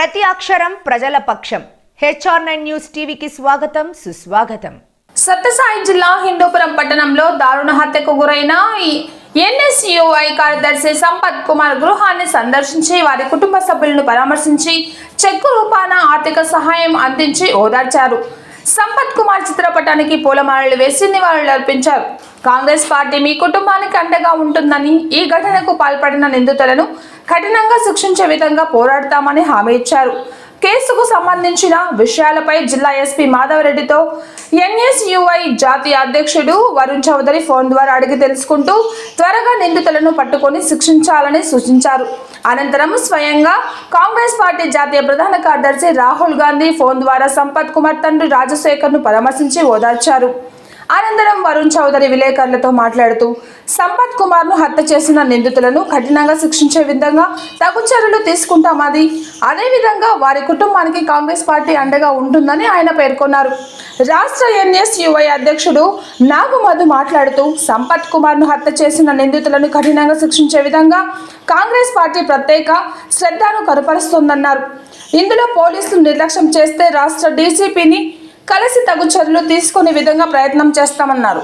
ప్రతి అక్షరం ప్రజల పక్షం. HR9 న్యూస్ టీవీకి స్వాగతం సుస్వాగతం. సత్యసాయి జిల్లా హిందూపురం పట్టణంలో దారుణ హత్యకు గురైన NSUI కార్యదర్శి సంపత్ కుమార్ గృహాన్ని సందర్శించి వారి కుటుంబ సభ్యులను పరామర్శించి చెక్కు రూపాన ఆర్థిక సహాయం అందించి ఓదార్చారు. సంపత్ కుమార్ చిత్రపటానికి పూలమాలలు వేసి నివాళులర్పించారు. కాంగ్రెస్ పార్టీ మీ కుటుంబానికి అండగా ఉంటుందని, ఈ ఘటనకు పాల్పడిన నిందితులను కఠినంగా శిక్షించే విధంగా పోరాడతామని హామీ ఇచ్చారు. కేసుకు సంబంధించిన విషయాలపై జిల్లా ఎస్పీ మాధవరెడ్డితో NSUI జాతీయ అధ్యక్షుడు వరుణ్ చౌదరి ఫోన్ ద్వారా అడిగి తెలుసుకుంటూ త్వరగా నిందితులను పట్టుకొని శిక్షించాలని సూచించారు. అనంతరం స్వయంగా కాంగ్రెస్ పార్టీ జాతీయ ప్రధాన కార్యదర్శి రాహుల్ గాంధీ ఫోన్ ద్వారా సంపత్ కుమార్ తండ్రి రాజశేఖర్ ను పరామర్శించి ఓదార్చారు. అనంతరం వరుణ్ చౌదరి విలేకరులతో మాట్లాడుతూ సంపత్ కుమార్ ను హత్య చేసిన నిందితులను కఠినంగా శిక్షించే విధంగా తగు చర్యలు తీసుకుంటామని, అదేవిధంగా వారి కుటుంబానికి కాంగ్రెస్ పార్టీ అండగా ఉంటుందని ఆయన పేర్కొన్నారు. రాష్ట్ర NSUI అధ్యక్షుడు నాగుమధు మాట్లాడుతూ సంపత్ కుమార్ ను హత్య చేసిన నిందితులను కఠినంగా శిక్షించే విధంగా కాంగ్రెస్ పార్టీ ప్రత్యేక శ్రద్ధను కనపరుస్తోందన్నారు. ఇందులో పోలీసులు నిర్లక్ష్యం చేస్తే రాష్ట్ర DCPని కలిసి తగు చర్యలు తీసుకునే విధంగా ప్రయత్నం చేస్తామన్నారు.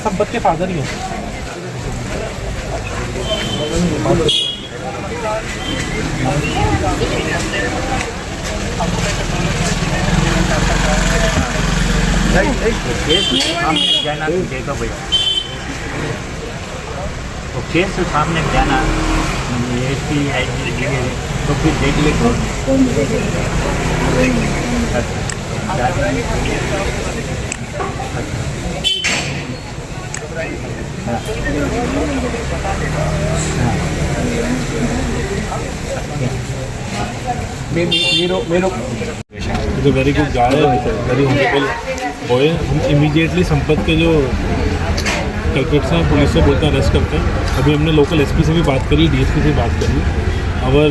संपत के फादर ही केस सामने जाना तो फिर देख ले very good guy, very honourable boy. हम इमीडिएटली संपत के जो कल्प्रिट्स हैं पुलिस से बोलते हैं अरेस्ट करते हैं. अभी हमने लोकल SP से भी बात करी, DSP से बात करी. Our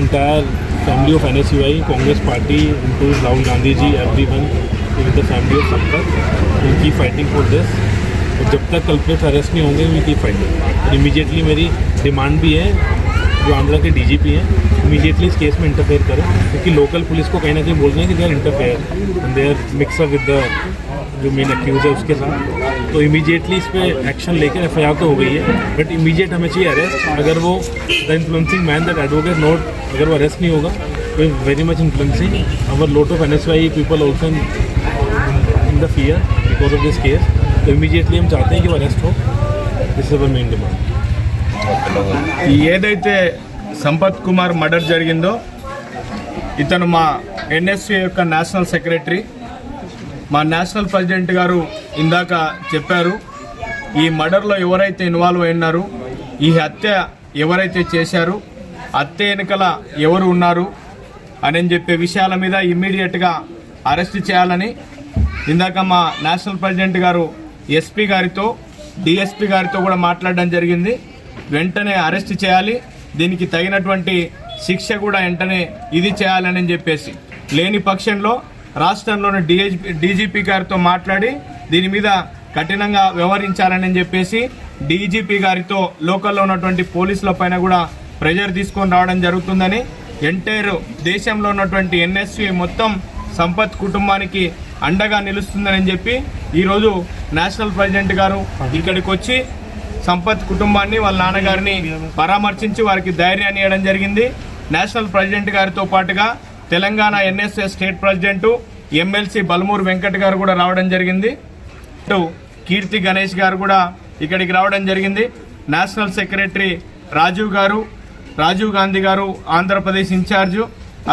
entire family of NSUI, Congress party, include Rahul Gandhi ji, everyone with the family of Sampath, will keep fighting for this. और जब तक कल्प्रिट्स अरेस्ट नहीं होंगे विल कीप फाइटिंग. और इमीडिएटली मेरी डिमांड भी है जो आंध्रा के DGP हैं इमीडिएटली इस केस में इंटरफेयर करें, क्योंकि लोकल पुलिस को कहीं ना कहीं बोल रहे हैं कि they are interfere and they are mix up with the जो मेन एक्यूज है उसके साथ. तो इमीडिएटली इस पर एक्शन लेकर FIR तो हो गई है, बट इमीडिएट हमें चाहिए अरेस्ट. अगर वो the influencing man that advocate note, अगर वो अरेस्ट नहीं होगा तो very much influencing our lot of NSUI people also in the fear because of this case. तो इमीडिएटली हम चाहते हैं कि वो अरेस्ट हो. This is our main demand. ఏదైతే సంపత్ కుమార్ మర్డర్ జరిగిందో ఇతను మా NSUI యొక్క నేషనల్ సెక్రటరీ. మా నేషనల్ ప్రెసిడెంట్ గారు ఇందాక చెప్పారు, ఈ మర్డర్లో ఎవరైతే ఇన్వాల్వ్ అయినారు, ఈ హత్య ఎవరైతే చేశారు, హత్య వెనుకల ఎవరు ఉన్నారు అని చెప్పే విషయాల మీద ఇమ్మీడియట్గా అరెస్ట్ చేయాలని ఇందాక మా నేషనల్ ప్రెసిడెంట్ గారు SP గారితో DSP గారితో కూడా మాట్లాడడం జరిగింది. వెంటనే అరెస్ట్ చేయాలి, దీనికి తగినటువంటి శిక్ష కూడా వెంటనే ఇది చేయాలని చెప్పేసి, లేని పక్షంలో రాష్ట్రంలోని DGP గారితో మాట్లాడి దీని మీద కఠినంగా వ్యవహరించాలని చెప్పేసి DGP గారితో లోకల్లో ఉన్నటువంటి పోలీసుల పైన కూడా ప్రెజర్ తీసుకొని రావడం జరుగుతుందని, ఎంటైర్ దేశంలో ఉన్నటువంటి NSUI మొత్తం సంపత్ కుటుంబానికి అండగా నిలుస్తుందని చెప్పి ఈరోజు నేషనల్ ప్రెసిడెంట్ గారు ఇక్కడికి వచ్చి సంపత్ కుటుంబాన్ని వాళ్ళ నాన్నగారిని పరామర్శించి వారికి ధైర్యాన్ని ఇవ్వడం జరిగింది. నేషనల్ ప్రెసిడెంట్ గారితో పాటుగా Telangana NSUI state president MLC Balmoor Venkat గారు కూడా రావడం జరిగింది. కీర్తి గణేష్ గారు కూడా ఇక్కడికి రావడం జరిగింది. నేషనల్ సెక్రటరీ రాజీవ్ గాంధీ గారు ఆంధ్రప్రదేశ్ ఇన్ఛార్జు,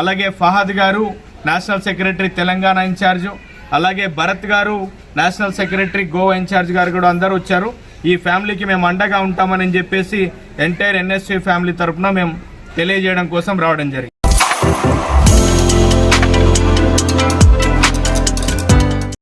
అలాగే ఫహద్ గారు నేషనల్ సెక్రటరీ తెలంగాణ ఇన్ఛార్జు, అలాగే భరత్ గారు నేషనల్ సెక్రటరీ గోవా ఇన్ఛార్జ్ గారు కూడా అందరూ వచ్చారు. ఈ ఫ్యామిలీకి మేము అండగా ఉంటామని చెప్పేసి ఎంటైర్ NSUI ఫ్యామిలీ తరఫున మేము తెలియజేయడం కోసం రావడం జరిగింది.